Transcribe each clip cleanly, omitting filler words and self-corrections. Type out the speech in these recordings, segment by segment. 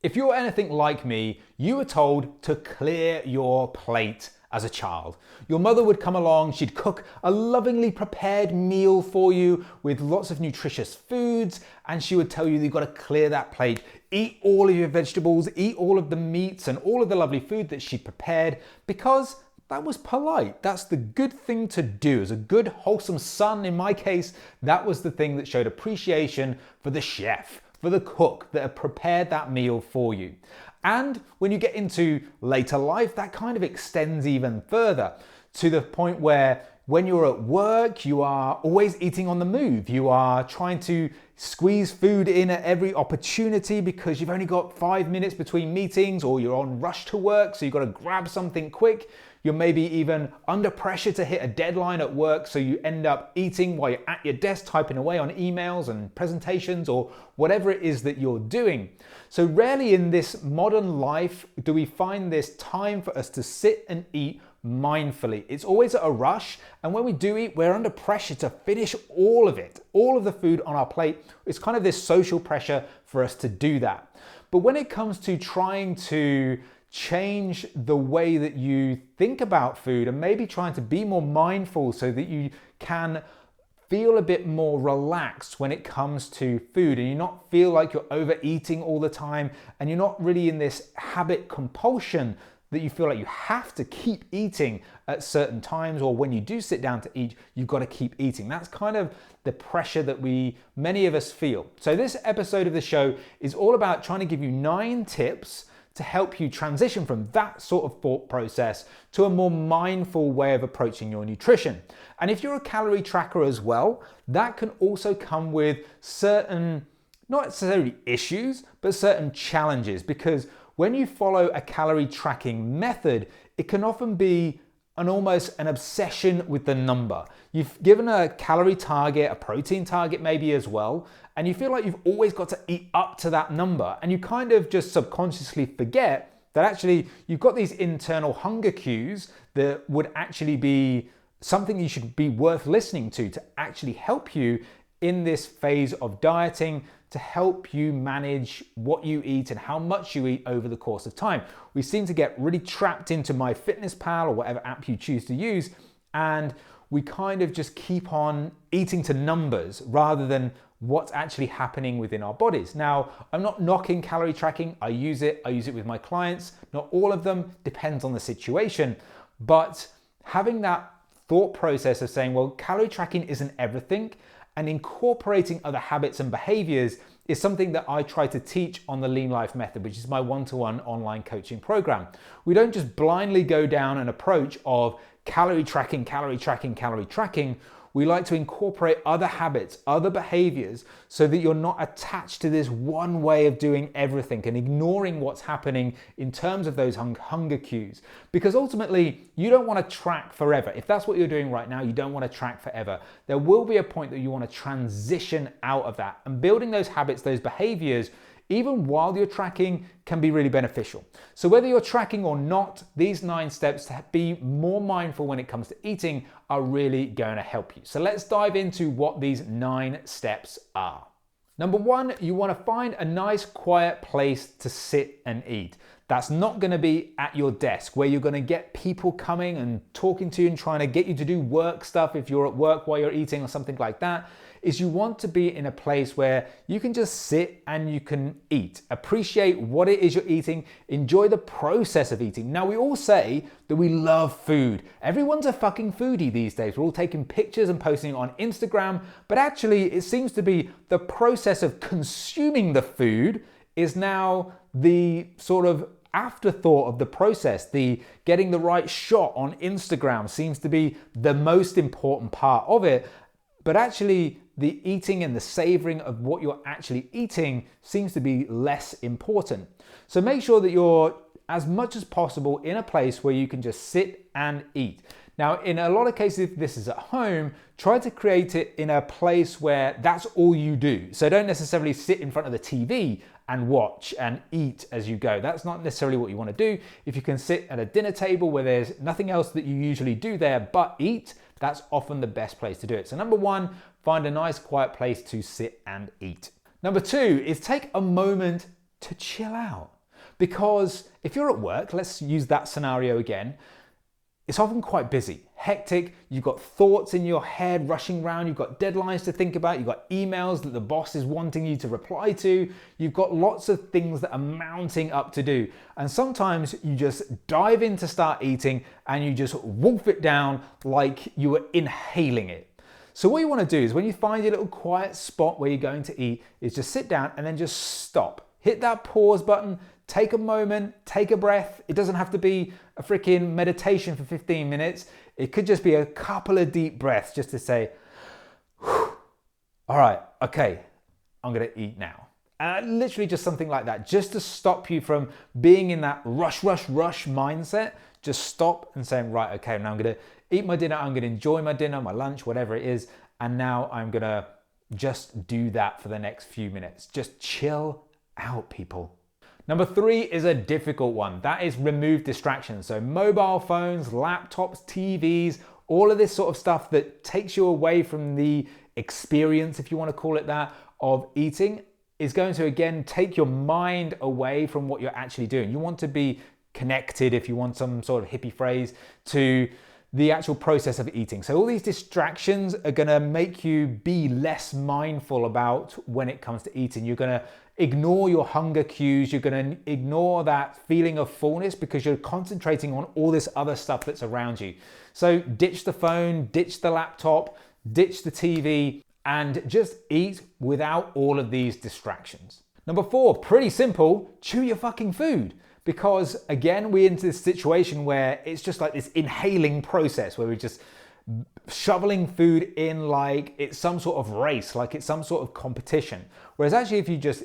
If you're anything like me, you were told to clear your plate as a child. Your mother would come along, she'd cook a lovingly prepared meal for you with lots of nutritious foods, and she would tell you you've got to clear that plate, eat all of your vegetables, eat all of the meats and all of the lovely food that she'd prepared, because that was polite. That's the good thing to do. As a good, wholesome son, in my case, that was the thing that showed appreciation for the chef, for the cook that had prepared that meal for you. And when you get into later life, that kind of extends even further to the point where when you're at work, you are always eating on the move. You are trying to squeeze food in at every opportunity because you've only got 5 minutes between meetings, or you're on rush to work, so you've got to grab something quick. You're maybe even under pressure to hit a deadline at work, so you end up eating while you're at your desk typing away on emails and presentations or whatever it is that you're doing. So rarely in this modern life do we find this time for us to sit and eat mindfully. It's always at a rush, and when we do eat, we're under pressure to finish all of it, all of the food on our plate. It's kind of this social pressure for us to do that. But when it comes to trying to change the way that you think about food and maybe trying to be more mindful so that you can feel a bit more relaxed when it comes to food, and you not feel like you're overeating all the time, and you're not really in this habit compulsion that you feel like you have to keep eating at certain times, or when you do sit down to eat, you've got to keep eating. That's kind of the pressure that many of us feel. So this episode of the show is all about trying to give you 9 tips to help you transition from that sort of thought process to a more mindful way of approaching your nutrition. And if you're a calorie tracker as well, that can also come with certain, not necessarily issues, but certain challenges, because when you follow a calorie tracking method, it can often be almost an obsession with the number. You've given a calorie target, a protein target maybe as well, and you feel like you've always got to eat up to that number, and you kind of just subconsciously forget that actually you've got these internal hunger cues that would actually be something you should be worth listening to actually help you in this phase of dieting, to help you manage what you eat and how much you eat over the course of time. We seem to get really trapped into MyFitnessPal or whatever app you choose to use, and we kind of just keep on eating to numbers rather than what's actually happening within our bodies. Now, I'm not knocking calorie tracking. I use it with my clients. Not all of them, depends on the situation, but having that thought process of saying, well, calorie tracking isn't everything, and incorporating other habits and behaviors is something that I try to teach on the Lean Life Method, which is my one-to-one online coaching program. We don't just blindly go down an approach of calorie tracking, calorie tracking, calorie tracking. We like to incorporate other habits, other behaviors, so that you're not attached to this one way of doing everything and ignoring what's happening in terms of those hunger cues. Because ultimately, you don't want to track forever. If that's what you're doing right now, you don't want to track forever. There will be a point that you want to transition out of that, and building those habits, those behaviors, even while you're tracking, can be really beneficial. So whether you're tracking or not, these 9 steps to be more mindful when it comes to eating are really going to help you. So let's dive into what these 9 steps are. Number 1, you want to find a nice quiet place to sit and eat. That's not going to be at your desk where you're going to get people coming and talking to you and trying to get you to do work stuff if you're at work while you're eating or something like that. Is you want to be in a place where you can just sit and you can eat. Appreciate what it is you're eating. Enjoy the process of eating. Now, we all say that we love food. Everyone's a fucking foodie these days. We're all taking pictures and posting it on Instagram, but actually it seems to be the process of consuming the food is now the sort of afterthought of the process. The getting the right shot on Instagram seems to be the most important part of it, but actually the eating and the savoring of what you're actually eating seems to be less important. So make sure that you're, as much as possible, in a place where you can just sit and eat. Now, in a lot of cases, if this is at home, try to create it in a place where that's all you do. So don't necessarily sit in front of the TV and watch and eat as you go. That's not necessarily what you want to do. If you can sit at a dinner table where there's nothing else that you usually do there but eat, that's often the best place to do it. So number 1, find a nice quiet place to sit and eat. Number 2 is take a moment to chill out. Because if you're at work, let's use that scenario again, it's often quite busy, hectic, you've got thoughts in your head rushing around, you've got deadlines to think about, you've got emails that the boss is wanting you to reply to, you've got lots of things that are mounting up to do. And sometimes you just dive in to start eating and you just wolf it down like you were inhaling it. So what you want to do is when you find your little quiet spot where you're going to eat, is just sit down and then just stop. Hit that pause button, take a moment, take a breath. It doesn't have to be a freaking meditation for 15 minutes. It could just be a couple of deep breaths just to say, all right, okay, I'm gonna eat now. Literally just something like that, just to stop you from being in that rush mindset. Just stop and saying, right, okay, now I'm gonna eat my dinner, I'm gonna enjoy my dinner, my lunch, whatever it is, and now I'm gonna just do that for the next few minutes. Just chill out, people. Number 3 is a difficult one. That is remove distractions. So mobile phones, laptops, TVs, all of this sort of stuff that takes you away from the experience, if you want to call it that, of eating is going to, again, take your mind away from what you're actually doing. You want to be connected, if you want some sort of hippie phrase, to the actual process of eating. So all these distractions are gonna make you be less mindful about when it comes to eating. You're gonna ignore your hunger cues. You're gonna ignore that feeling of fullness because you're concentrating on all this other stuff that's around you. So ditch the phone, ditch the laptop, ditch the TV, and just eat without all of these distractions. Number 4, pretty simple, chew your fucking food. Because again, we're into this situation where it's just like this inhaling process where we're just shoveling food in like it's some sort of race, like it's some sort of competition. Whereas actually, if you just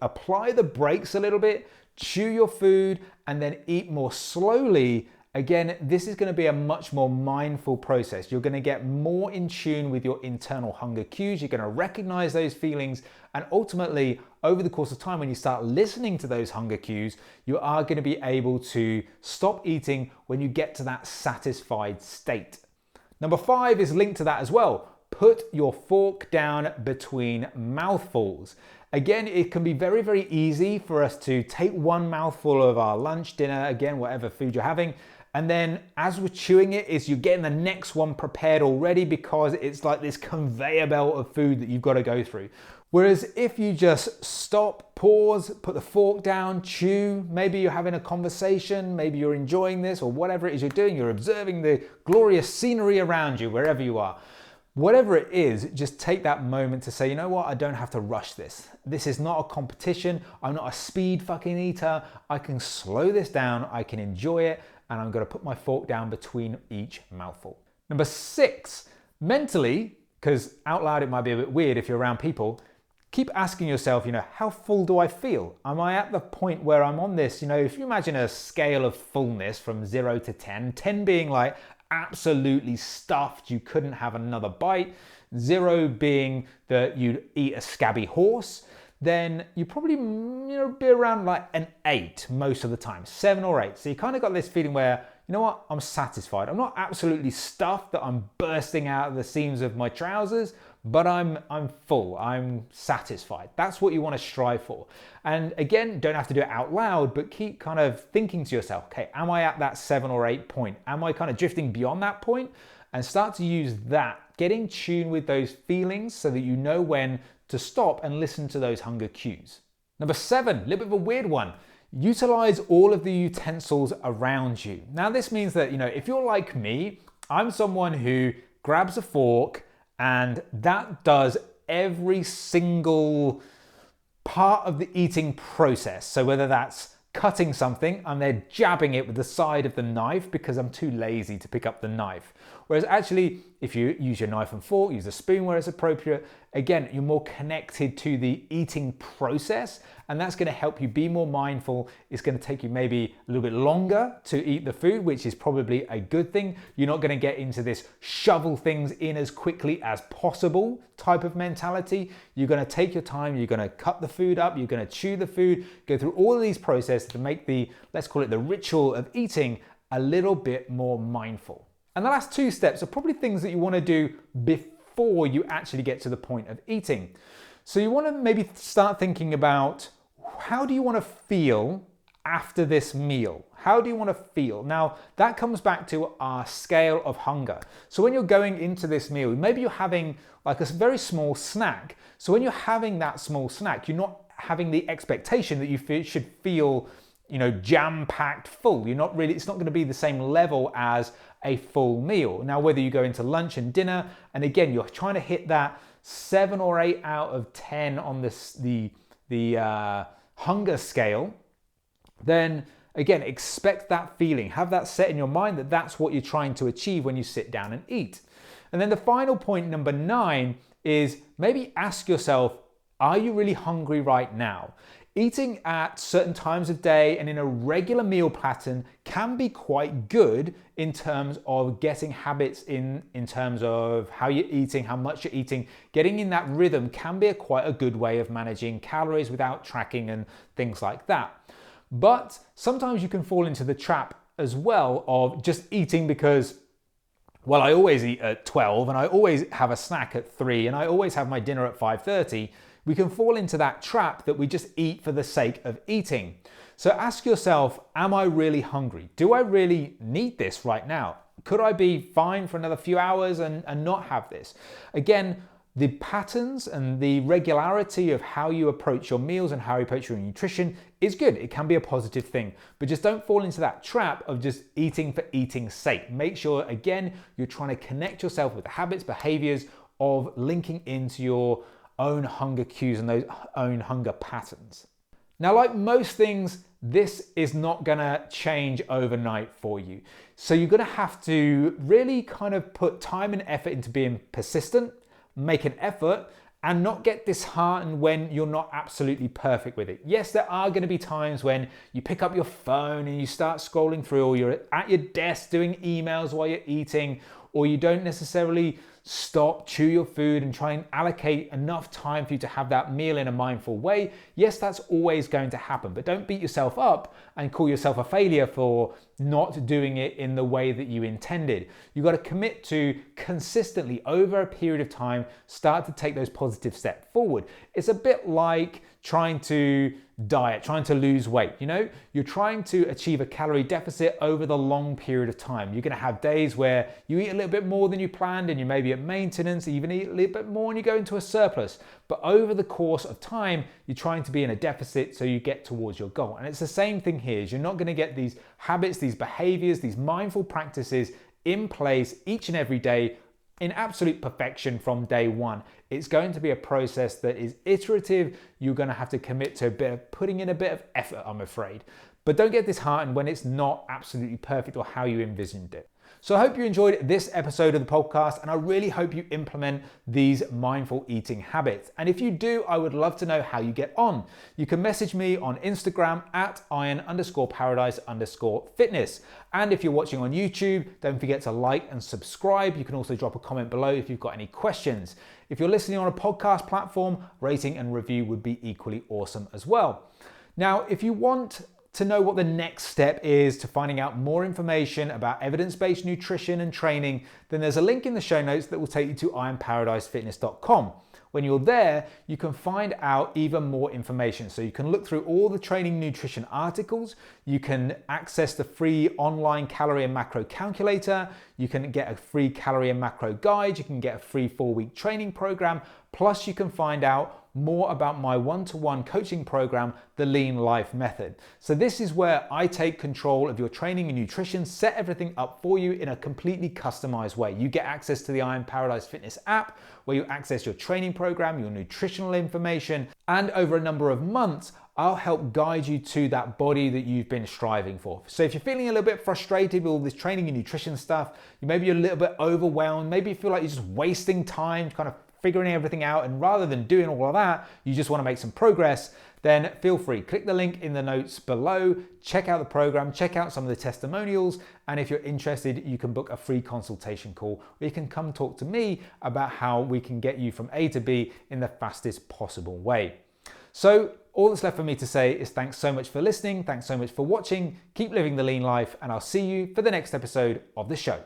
apply the brakes a little bit, chew your food and then eat more slowly, again, this is going to be a much more mindful process. You're going to get more in tune with your internal hunger cues. You're going to recognize those feelings. And ultimately, over the course of time, when you start listening to those hunger cues, you are going to be able to stop eating when you get to that satisfied state. Number 5 is linked to that as well. Put your fork down between mouthfuls. Again, it can be very, very easy for us to take one mouthful of our lunch, dinner, again, whatever food you're having, and then as we're chewing it, you're getting the next one prepared already because it's like this conveyor belt of food that you've got to go through. Whereas if you just stop, pause, put the fork down, chew, maybe you're having a conversation, maybe you're enjoying this or whatever it is you're doing, you're observing the glorious scenery around you, wherever you are. Whatever it is, just take that moment to say, you know what, I don't have to rush this. This is not a competition. I'm not a speed fucking eater. I can slow this down. I can enjoy it. And I'm going to put my fork down between each mouthful. Number 6, mentally, because out loud it might be a bit weird if you're around people, keep asking yourself, how full do I feel? Am I at the point where I'm on this? If you imagine a scale of fullness from 0 to 10, 10 being like absolutely stuffed, you couldn't have another bite, 0 being that you'd eat a scabby horse, then you probably be around like an 8 most of the time, 7 or 8. So you kind of got this feeling where, you know what, I'm satisfied. I'm not absolutely stuffed that I'm bursting out of the seams of my trousers, but I'm full, I'm satisfied. That's what you want to strive for. And again, don't have to do it out loud, but keep kind of thinking to yourself, okay, am I at that 7 or 8 point? Am I kind of drifting beyond that point? And start to use that, get in tune with those feelings so that you know when to stop and listen to those hunger cues. Number 7, a little bit of a weird one. Utilize all of the utensils around you. Now this means that, if you're like me, I'm someone who grabs a fork and that does every single part of the eating process. So whether that's cutting something, I'm there jabbing it with the side of the knife because I'm too lazy to pick up the knife. Whereas actually, if you use your knife and fork, use a spoon where it's appropriate, again, you're more connected to the eating process, and that's going to help you be more mindful. It's going to take you maybe a little bit longer to eat the food, which is probably a good thing. You're not going to get into this shovel things in as quickly as possible type of mentality. You're going to take your time, you're going to cut the food up, you're going to chew the food, go through all of these processes to make the, let's call it the ritual of eating, a little bit more mindful. And the last 2 steps are probably things that you want to do before you actually get to the point of eating. So you want to maybe start thinking about how do you want to feel after this meal? How do you want to feel? Now, that comes back to our scale of hunger. So when you're going into this meal, maybe you're having like a very small snack. So when you're having that small snack, you're not having the expectation that you should feel, jam-packed full. It's not going to be the same level as a full meal. Now, whether you go into lunch and dinner, and again, you're trying to hit that 7 or 8 out of 10 on the hunger scale, then again, expect that feeling. Have that set in your mind that that's what you're trying to achieve when you sit down and eat. And then the final point, number 9, is maybe ask yourself, are you really hungry right now? Eating at certain times of day and in a regular meal pattern can be quite good in terms of getting habits in terms of how you're eating, how much you're eating. Getting in that rhythm can be quite a good way of managing calories without tracking and things like that. But sometimes you can fall into the trap as well of just eating because, well, I always eat at 12 and I always have a snack at 3 and I always have my dinner at 5:30. We can fall into that trap that we just eat for the sake of eating. So ask yourself, am I really hungry? Do I really need this right now? Could I be fine for another few hours and not have this? Again, the patterns and the regularity of how you approach your meals and how you approach your nutrition is good. It can be a positive thing, but just don't fall into that trap of just eating for eating's sake. Make sure, again, you're trying to connect yourself with the habits, behaviors of linking into your own hunger cues and those own hunger patterns. Now, like most things, this is not gonna change overnight for you. So you're gonna have to really kind of put time and effort into being persistent, make an effort, and not get disheartened when you're not absolutely perfect with it. Yes, there are going to be times when you pick up your phone and you start scrolling through, or you're at your desk doing emails while you're eating, or you don't necessarily stop, chew your food and try and allocate enough time for you to have that meal in a mindful way. Yes, that's always going to happen, but don't beat yourself up and call yourself a failure for not doing it in the way that you intended. You've got to commit to consistently over a period of time, start to take those positive steps forward. It's a bit like trying to diet, trying to lose weight. You're trying to achieve a calorie deficit over the long period of time. You're going to have days where you eat a little bit more than you planned and you may be at maintenance, you even eat a little bit more and you go into a surplus. But over the course of time, you're trying to be in a deficit so you get towards your goal. And it's the same thing here. You're not going to get these habits, these behaviors, these mindful practices in place each and every day in absolute perfection from day one. It's going to be a process that is iterative. You're going to have to commit to putting in a bit of effort, I'm afraid. But don't get disheartened when it's not absolutely perfect or how you envisioned it. So I hope you enjoyed this episode of the podcast, and I really hope you implement these mindful eating habits. And if you do, I would love to know how you get on. You can message me on Instagram at iron_paradise_fitness. And if you're watching on YouTube, don't forget to like and subscribe. You can also drop a comment below if you've got any questions. If you're listening on a podcast platform, rating and review would be equally awesome as well. Now, if you want to know what the next step is to finding out more information about evidence-based nutrition and training, then there's a link in the show notes that will take you to ironparadisefitness.com. When you're there, you can find out even more information. So you can look through all the training nutrition articles, you can access the free online calorie and macro calculator, you can get a free calorie and macro guide, you can get a free 4-week training program, plus you can find out more about my one-to-one coaching program, the Lean Life Method. So this is where I take control of your training and nutrition, set everything up for you in a completely customized way. You get access to the Iron Paradise Fitness app, where you access your training program, your nutritional information, and over a number of months, I'll help guide you to that body that you've been striving for. So if you're feeling a little bit frustrated with all this training and nutrition stuff, maybe you're a little bit overwhelmed, maybe you feel like you're just wasting time kind of figuring everything out, and rather than doing all of that, you just want to make some progress, then feel free, click the link in the notes below, check out the program, check out some of the testimonials, and if you're interested, you can book a free consultation call where you can come talk to me about how we can get you from A to B in the fastest possible way. So all that's left for me to say is thanks so much for listening, thanks so much for watching, keep living the lean life, and I'll see you for the next episode of the show.